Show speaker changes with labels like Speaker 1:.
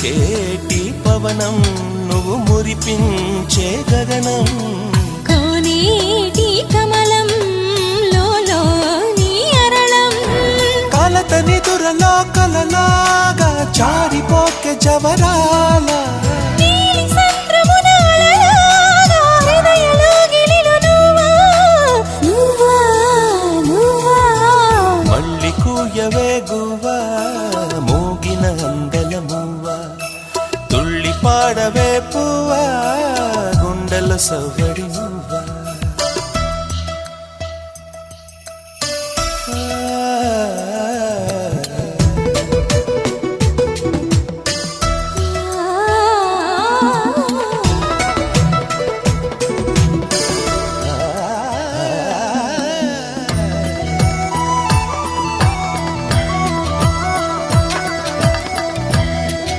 Speaker 1: వీచేటి పవనం నువ్వు మురిపించే గగనం
Speaker 2: కోనేటి కమలం లోలోని అరళం
Speaker 1: కలతని దురలో కలలాగా జారిపోకే జవరాల మళ్ళీ కూయవే గువ్వా మోగిన అందల మువ్వా తుళ్ళి పాడవే పువ్వా గుండెల సవ్వడి